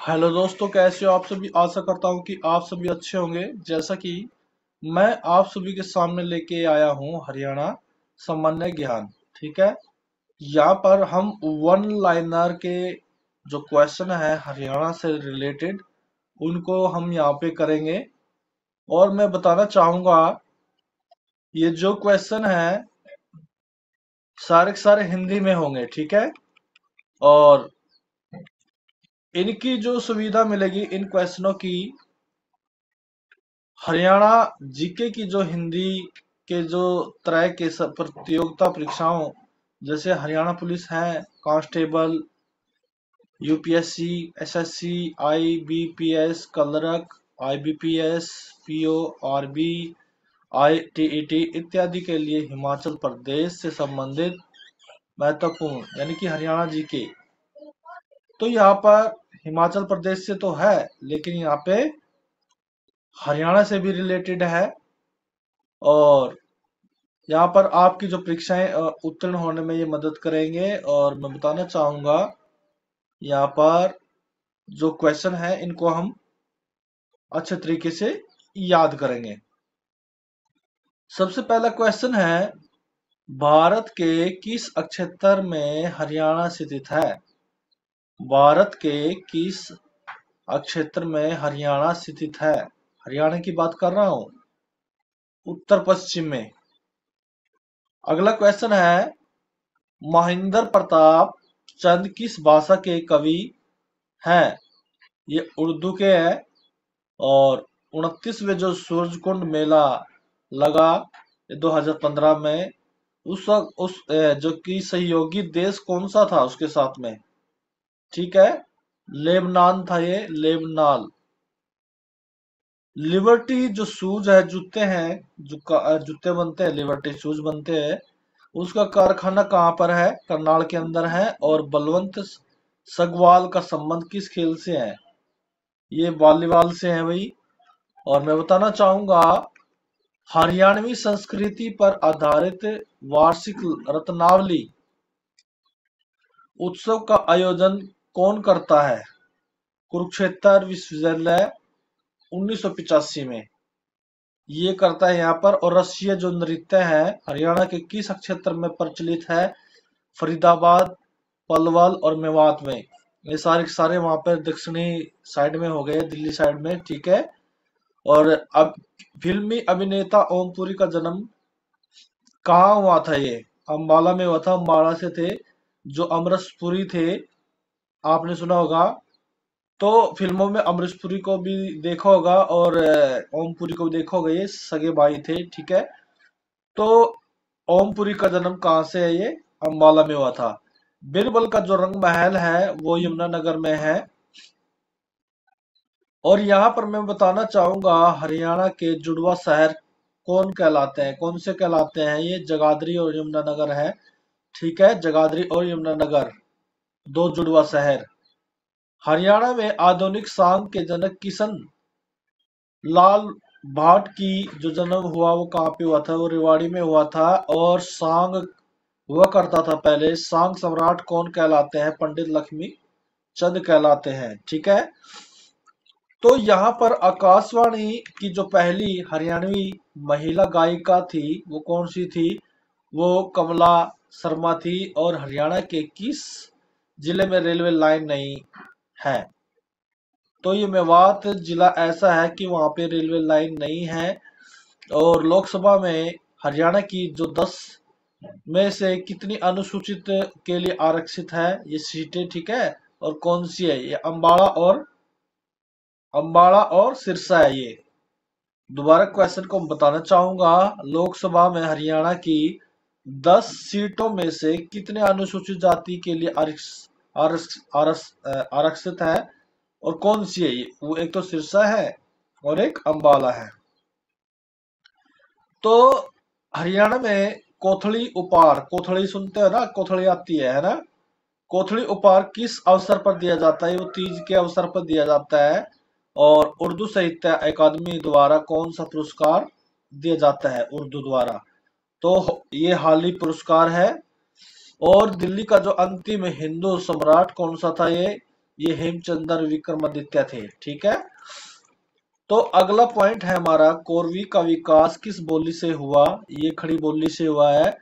Hello दोस्तों, कैसे हो आप सभी। आशा करता हूँ कि आप सभी अच्छे होंगे। जैसा कि मैं आप सभी के सामने लेके आया हूँ हरियाणा सामान्य ज्ञान। ठीक है। यहाँ पर हम वन लाइनर के जो क्वेश्चन है हरियाणा से रिलेटेड उनको हम यहाँ पे करेंगे। और मैं बताना चाहूंगा, ये जो क्वेश्चन है सारे के सारे हिंदी में होंगे। ठीक है। और इनकी जो सुविधा मिलेगी इन क्वेश्चनों की, हरियाणा जीके की जो हिंदी के जो तरह के प्रतियोगिता परीक्षाओं, जैसे हरियाणा पुलिस है, constable, UPSC, SSC, IBPS, clerk, IBPS, PO, RB, ITET इत्यादि के लिए हिमाचल प्रदेश से संबंधित महत्वपूर्ण यानी कि हरियाणा जीके। तो यहाँ पर हिमाचल प्रदेश से तो है, लेकिन यहाँ पे हरियाणा से भी रिलेटेड है। और यहाँ पर आपकी जो परीक्षाएं उत्तीर्ण होने में ये मदद करेंगे। और मैं बताना चाहूंगा, यहाँ पर जो क्वेश्चन है इनको हम अच्छे तरीके से याद करेंगे। सबसे पहला क्वेश्चन है, भारत के किस अक्षेत्र में हरियाणा स्थित है। भारत के किस अक्षेत्र में हरियाणा स्थित है। हरियाणा की बात कर रहा हूं, उत्तर पश्चिम में। अगला क्वेश्चन है, महेंद्र प्रताप चंद किस भाषा के कवि हैं। ये उर्दू के हैं। और 29वें जो सूरजकुंड मेला लगा 2015 में, उस वक्त जो कि सहयोगी देश कौन सा था उसके साथ में। ठीक है। लेबनान था, ये लेबनान। लिबर्टी जो शूज है, जूते हैं, जूते बनते हैं, लिबर्टी शूज बनते हैं, उसका कारखाना कहाँ पर है। करनाल के अंदर है। और बलवंत सगवाल का संबंध किस खेल से है। ये वॉलीबॉल से है भाई। और मैं बताना चाहूंगा, हरियाणवी संस्कृति पर आधारित वार्षिक रत्नावली उत्सव का आयोजन कौन करता है। कुरुक्षेत्र विश्वविद्यालय 1985 में ये करता है यहाँ पर। और रसीय जो नृत्य है हरियाणा के किस क्षेत्र में प्रचलित है। फरीदाबाद, पलवल और मेवात में। ये सारे के सारे वहां पर दक्षिणी साइड में हो गए, दिल्ली साइड में। ठीक है। और अब फिल्मी अभिनेता ओमपुरी का जन्म कहाँ हुआ था। ये अम्बाला में हुआ था। अम्बाला से थे जो अमरीश पुरी थे, आपने सुना होगा। तो फिल्मों में अमरीश पुरी को भी देखा होगा और ओमपुरी को भी देखा होगा, ये सगे भाई थे। ठीक है। तो ओमपुरी का जन्म कहाँ से है, ये अम्बाला में हुआ था। बीरबल का जो रंग महल है वो यमुनानगर में है। और यहाँ पर मैं बताना चाहूंगा, हरियाणा के जुड़वा शहर कौन कहलाते हैं, कौन से कहलाते हैं। ये जगाधरी और यमुनानगर है। ठीक है। जगाधरी और यमुनानगर दो जुड़वा शहर। हरियाणा में आधुनिक सांग के जनक किशन लाल भाट की जो जन्म हुआ वो कहाँ पे हुआ था। वो रेवाड़ी में हुआ था। और सांग हुआ करता था पहले। सांग सम्राट कौन कहलाते हैं। पंडित लक्ष्मी चंद कहलाते हैं। ठीक है। तो यहाँ पर आकाशवाणी की जो पहली हरियाणवी महिला गायिका थी वो कौन सी थी। वो कमला शर्मा थी। और हरियाणा के किस जिले में रेलवे लाइन नहीं है। तो ये मेवात जिला ऐसा है कि वहां पे रेलवे लाइन नहीं है। और लोकसभा में हरियाणा की जो 10 में से कितनी अनुसूचित के लिए आरक्षित है ये सीटें। ठीक है। और कौन सी है ये, अम्बाड़ा और सिरसा है ये। दोबारा क्वेश्चन को बताना चाहूंगा, लोकसभा में हरियाणा की 10 सीटों में से कितने अनुसूचित जाति के लिए आरक्षित है और कौन सी है ये। वो एक तो सिरसा है और एक अम्बाला है। तो हरियाणा में कोथળી उपार, कोथળી सुनते हो ना, कोथળી आती है ना। कोथળી उपार किस अवसर पर दिया जाता है। वो तीज के अवसर पर दिया जाता है। और उर्दू साहित्य अकादमी द्वारा कौन सा पुरस्कार दिया जाता है उर्दू द्वारा। तो ये हाली पुरस्कार है। और दिल्ली का जो अंतिम हिंदू सम्राट कौन सा था। ये ये हेमचंद्र विक्रमादित्य थे। ठीक है, तो अगला पॉइंट है हमारा, कोरवी का विकास किस बोली से हुआ? ये खड़ी बोली से हुआ है।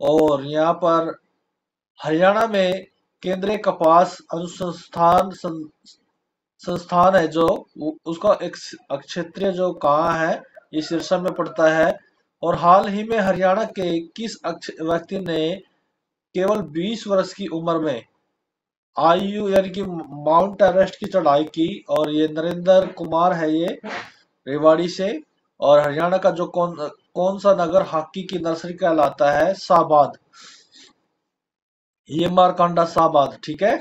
और यहाँ पर हरियाणा में केंद्रीय कपास अनुसंधान संस्थान है जो उसका एक क्षेत्रीय जो कहाँ है, ये सिरसा में पड़ता है। और हाल ही में हरियाणा के किस व्यक्ति ने केवल 20 वर्ष की उम्र में आयु यानी कि माउंट एवरेस्ट की चढ़ाई की? और ये नरेंद्र कुमार है, ये रेवाड़ी से। और हरियाणा का जो कौन सा नगर हॉकी की नर्सरी कहलाता है? शाहबाद, ये मारकांडा शाहबाद। ठीक है,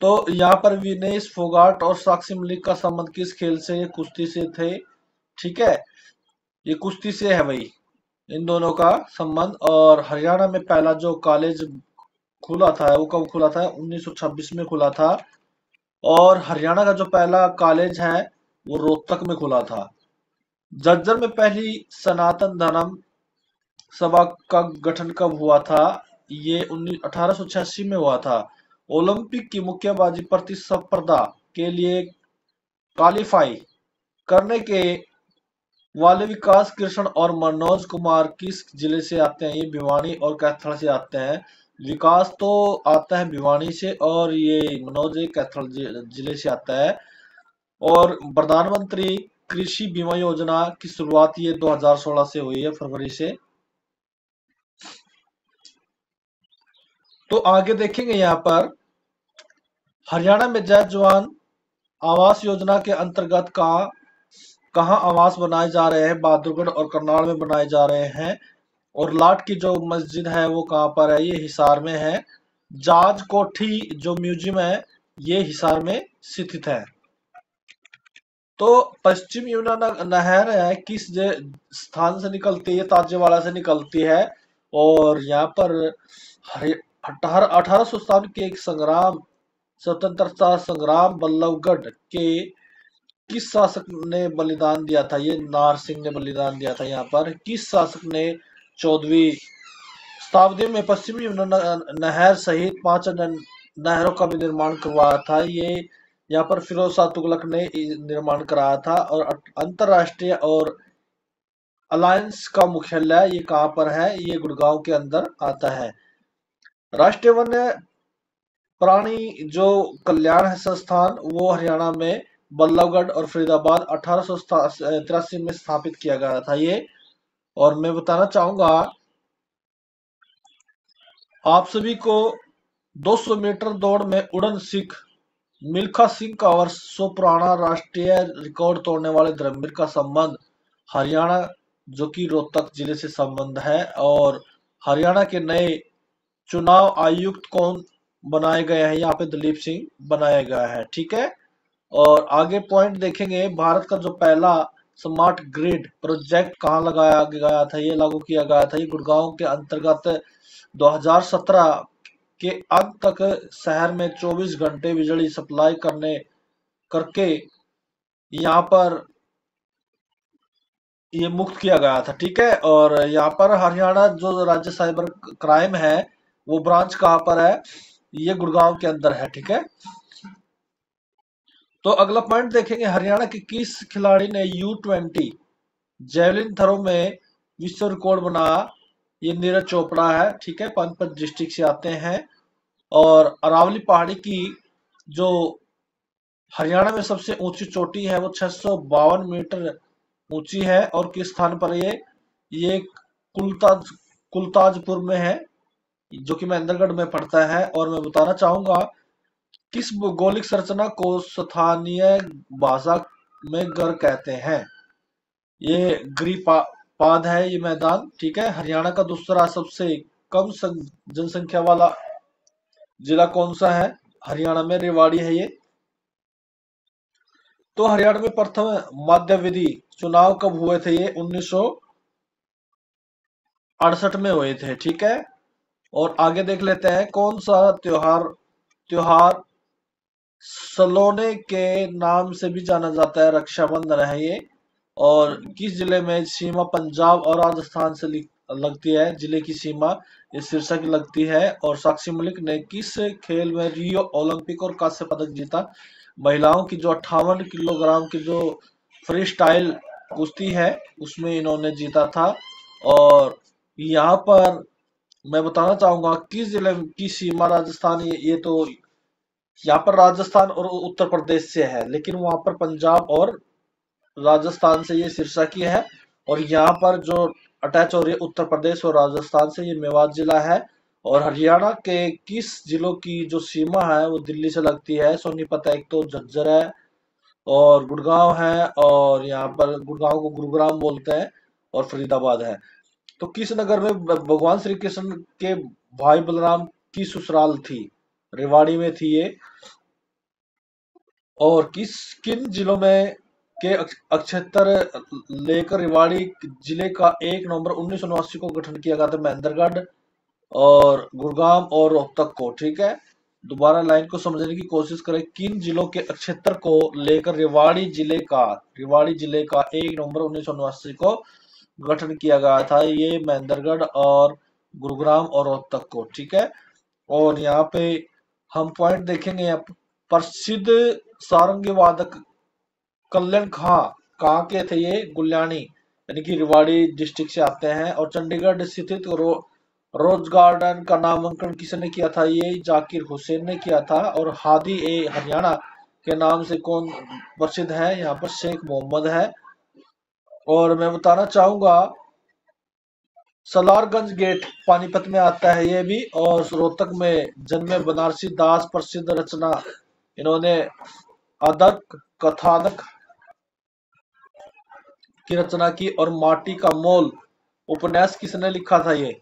तो यहाँ पर विनेश फोगाट और साक्षी मलिक का संबंध किस खेल से? ये कुश्ती से थे। ठीक है, ये कुश्ती से है भाई इन दोनों का संबंध। और हरियाणा में पहला जो कॉलेज खुला था वो कब खुला था? 1926 में खुला था। और हरियाणा का जो पहला कॉलेज है वो रोहतक में खुला था। झज्जर में पहली सनातन धर्म सभा का गठन कब हुआ था? ये 1886 में हुआ था। ओलंपिक की मुक्केबाजी प्रतिस्पर्धा के लिए क्वालिफाई करने के वाले विकास कृष्ण और मनोज कुमार किस जिले से आते हैं? ये भिवानी और कैथल से आते हैं। विकास तो आता है भिवानी से और ये मनोज कैथल जिले से आता है। और प्रधानमंत्री कृषि बीमा योजना की शुरुआत ये 2016 से हुई है, फरवरी से। तो आगे देखेंगे यहाँ पर, हरियाणा में जय जवान आवास योजना के अंतर्गत कहाँ आवास बनाए जा रहे हैं? बहादुरगढ़ और करनाल में बनाए जा रहे हैं। और लाट की जो मस्जिद है वो कहाँ पर है? ये हिसार में है। जाज कोठी जो म्यूजियम है ये हिसार में स्थित है। तो पश्चिम यमुना नहर है किस स्थान से निकलती है? ताजेवाड़ा से निकलती है। और यहाँ पर 1857 के एक संग्राम, स्वतंत्रता संग्राम बल्लभगढ़ के किस शासक ने बलिदान दिया था? ये नार सिंह ने बलिदान दिया था। यहाँ पर किस शासक ने 14वीं शताब्दी में पश्चिमी यमुना नहर सहित 5 नहरों का भी निर्माण करवाया था? ये यहाँ पर फिरोज शाह तुगलक ने निर्माण कराया था। और अंतरराष्ट्रीय और अलायंस का मुख्यालय ये कहाँ पर है? ये गुड़गांव के अंदर आता है। राष्ट्रीय वन्य प्राणी जो कल्याण है संस्थान वो हरियाणा में बल्लभगढ़ और फरीदाबाद 1883 में स्थापित किया गया था ये। और मैं बताना चाहूंगा आप सभी को, 200 मीटर दौड़ में उड़न सिख मिल्खा सिंह का वर्षों पुराना राष्ट्रीय रिकॉर्ड तोड़ने वाले धर्मवीर का संबंध हरियाणा जो कि रोहतक जिले से संबंध है। और हरियाणा के नए चुनाव आयुक्त कौन बनाए गए हैं? यहाँ पे दलीप सिंह बनाया गया है। ठीक है, और आगे पॉइंट देखेंगे, भारत का जो पहला स्मार्ट ग्रिड प्रोजेक्ट कहाँ लगाया गया था? ये लागू किया गया था ये गुड़गांव के अंतर्गत। 2017 के अंत तक शहर में 24 घंटे बिजली सप्लाई करके यहाँ पर ये मुक्त किया गया था। ठीक है, और यहाँ पर हरियाणा जो राज्य साइबर क्राइम है वो ब्रांच कहाँ पर है? ये गुड़गांव के अंदर है। ठीक है, तो अगला पॉइंट देखेंगे, हरियाणा के किस खिलाड़ी ने U20 जेवलिन थ्रो में विश्व रिकॉर्ड बनाया? ये नीरज चोपड़ा है। ठीक है, पानीपत डिस्ट्रिक्ट से आते हैं। और अरावली पहाड़ी की जो हरियाणा में सबसे ऊंची चोटी है वो 652 मीटर ऊंची है। और किस स्थान पर ये कुलताजपुर में है जो कि महेंद्रगढ़ में पड़ता है। और मैं बताना चाहूंगा किस भौगोलिक संरचना को स्थानीय भाषा में गर कहते हैं? ये गिरिपाद है ये मैदान। ठीक है, हरियाणा का दूसरा सबसे कम जनसंख्या वाला जिला कौन सा है? हरियाणा में रेवाड़ी है ये। तो हरियाणा में प्रथम मध्य विधि चुनाव कब हुए थे? ये 1968 में हुए थे। ठीक है, और आगे देख लेते हैं, कौन सा त्योहार सलोने के नाम से भी जाना जाता है? रक्षाबंधन है ये। और किस जिले में सीमा पंजाब और राजस्थान से लगती है जिले की सीमा ये सिरसा की लगती है। और साक्षी मलिक ने किस खेल में रियो ओलंपिक और कांस्य पदक जीता? महिलाओं की जो 58 किलोग्राम की जो फ्री स्टाइल कुश्ती है उसमें इन्होंने जीता था। और यहाँ पर मैं बताना चाहूंगा किस जिले की सीमा राजस्थान, ये तो यहाँ पर राजस्थान और उत्तर प्रदेश से है, लेकिन वहां पर पंजाब और राजस्थान से ये सिरसा की है। और यहाँ पर जो अटैच हो रही है उत्तर प्रदेश और राजस्थान से, ये मेवात जिला है। और हरियाणा के किस जिलों की जो सीमा है वो दिल्ली से लगती है? सोनीपत है, एक तो झज्जर है और गुड़गांव है, और यहाँ पर गुड़गांव को गुरुग्राम बोलते हैं, और फरीदाबाद है। तो किस नगर में भगवान श्री कृष्ण के भाई बलराम की ससुराल थी? रेवाड़ी में थी ये। और किन जिलों में के अक्षेत्र लेकर रेवाड़ी जिले का 1 नवंबर 1979 को गठन किया गया था? महेंद्रगढ़ और गुड़गांव और रोहतक को। ठीक है, दोबारा लाइन को समझने की कोशिश करें। किन जिलों के अक्षेत्र को लेकर रेवाड़ी जिले का 1 नवंबर 1979 को गठन किया गया था? ये महेंद्रगढ़ और गुरुग्राम और रोहतक को। ठीक है, और यहाँ पे हम पॉइंट देखेंगे। प्रसिद्ध सारंगी वादक कल्याण खां कहाँ के थे? ये गुल्यानी यानी कि रेवाड़ी डिस्ट्रिक्ट से आते हैं। और चंडीगढ़ स्थित रोज गार्डन का नामांकन किसने किया था? ये जाकिर हुसैन ने किया था। और हादी ए हरियाणा के नाम से कौन प्रसिद्ध है? यहाँ पर शेख मोहम्मद है। और मैं बताना चाहूंगा सलारगंज गेट पानीपत में आता है ये भी। और रोहतक में जन्मे बनारसी दास प्रसिद्ध रचना इन्होंने अदक कथानक की रचना की। और माटी का मोल उपन्यास किसने लिखा था? ये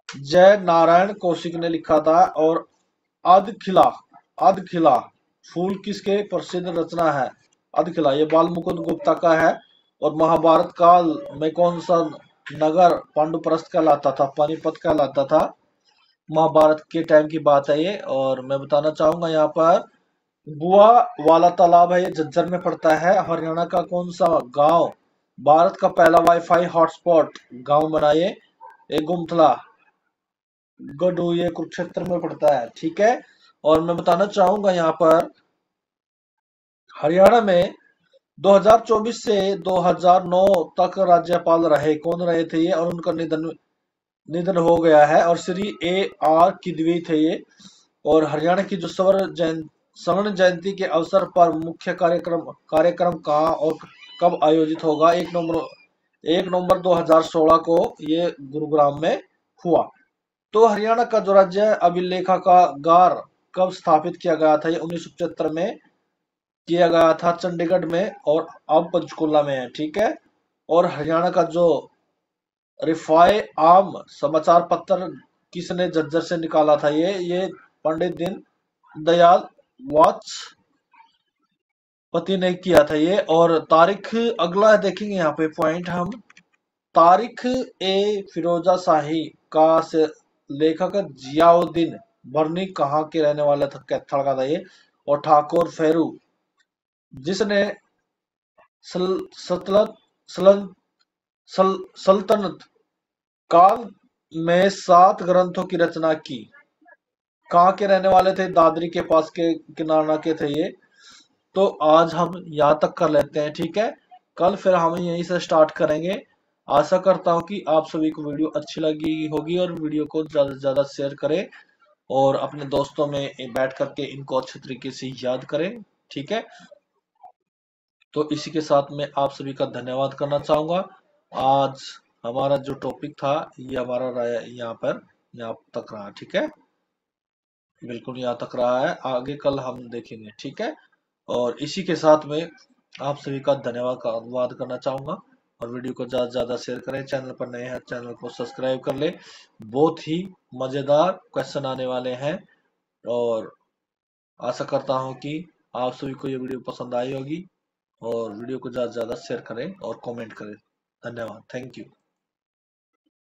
जय नारायण कौशिक ने लिखा था। और अधखिला अधखिला फूल किसके प्रसिद्ध रचना है? अधखिला ये बाल मुकुंद गुप्ता का है। और महाभारत काल में कौन सा नगर पांडुप्रस्थ कहलाता था? पानीपत कहलाता था। महाभारत के टाइम की बात है ये। और मैं बताना चाहूंगा यहाँ पर बुआ वाला तालाब है, ये झज्जर में पड़ता है। हरियाणा का कौन सा गांव भारत का पहला वाईफाई हॉटस्पॉट गांव बना? ये गुमथला गडू, ये कुरुक्षेत्र में पड़ता है। ठीक है, और मैं बताना चाहूंगा यहाँ पर हरियाणा में 2024 से 2009 तक राज्यपाल रहे, कौन रहे थे ये? और उनका निधन हो गया है। और श्री A.R. किदवई थे ये। और हरियाणा की जो स्वर्ण जयंती के अवसर पर मुख्य कार्यक्रम कहाँ और कब आयोजित होगा? 1 नवंबर 2016 को ये गुरुग्राम में हुआ। तो हरियाणा का जो राज्य अभिलेखागार कब स्थापित किया गया था? ये 1975 में किया गया था, चंडीगढ़ में, और अब पंचकुला में है। ठीक है, और हरियाणा का जो रिफाए आम समाचार पत्र किसने झज्जर से निकाला था? ये पंडित दीन दयाल वाजपेयी ने किया था ये। और तारीख अगला देखेंगे यहाँ पे पॉइंट हम। तारिक ए फिरोजा शाही का से लेखक जियाउद्दीन बरनी कहाँ के रहने वाला था? कैथल का था ये। और ठाकुर फेरू जिसने सल, सतलत सल, सल, सल्तनत काल में 7 ग्रंथों की रचना की, कहाँ के रहने वाले थे? दादरी के पास के किनारा के थे ये। तो आज हम यहाँ तक कर लेते हैं। ठीक है, कल फिर हम यहीं से स्टार्ट करेंगे। आशा करता हूँ कि आप सभी को वीडियो अच्छी लगी होगी, और वीडियो को ज़्यादा से ज़्यादा शेयर करें और अपने दोस्तों में बैठ करके इनको अच्छे तरीके से याद करें। ठीक है, तो इसी के साथ मैं आप सभी का धन्यवाद करना चाहूँगा। आज हमारा जो टॉपिक था ये हमारा यहाँ तक रहा। ठीक है, बिल्कुल यहाँ तक रहा है, आगे कल हम देखेंगे। ठीक है, और इसी के साथ में आप सभी का धन्यवाद करना चाहूंगा। और वीडियो को ज़्यादा से ज़्यादा शेयर करें। चैनल पर नए हैं, चैनल को सब्सक्राइब कर ले। बहुत ही मज़ेदार क्वेश्चन आने वाले हैं, और आशा करता हूं कि आप सभी को ये वीडियो पसंद आई होगी। और वीडियो को ज़्यादा से ज़्यादा शेयर करें और कमेंट करें। धन्यवाद, थैंक यू।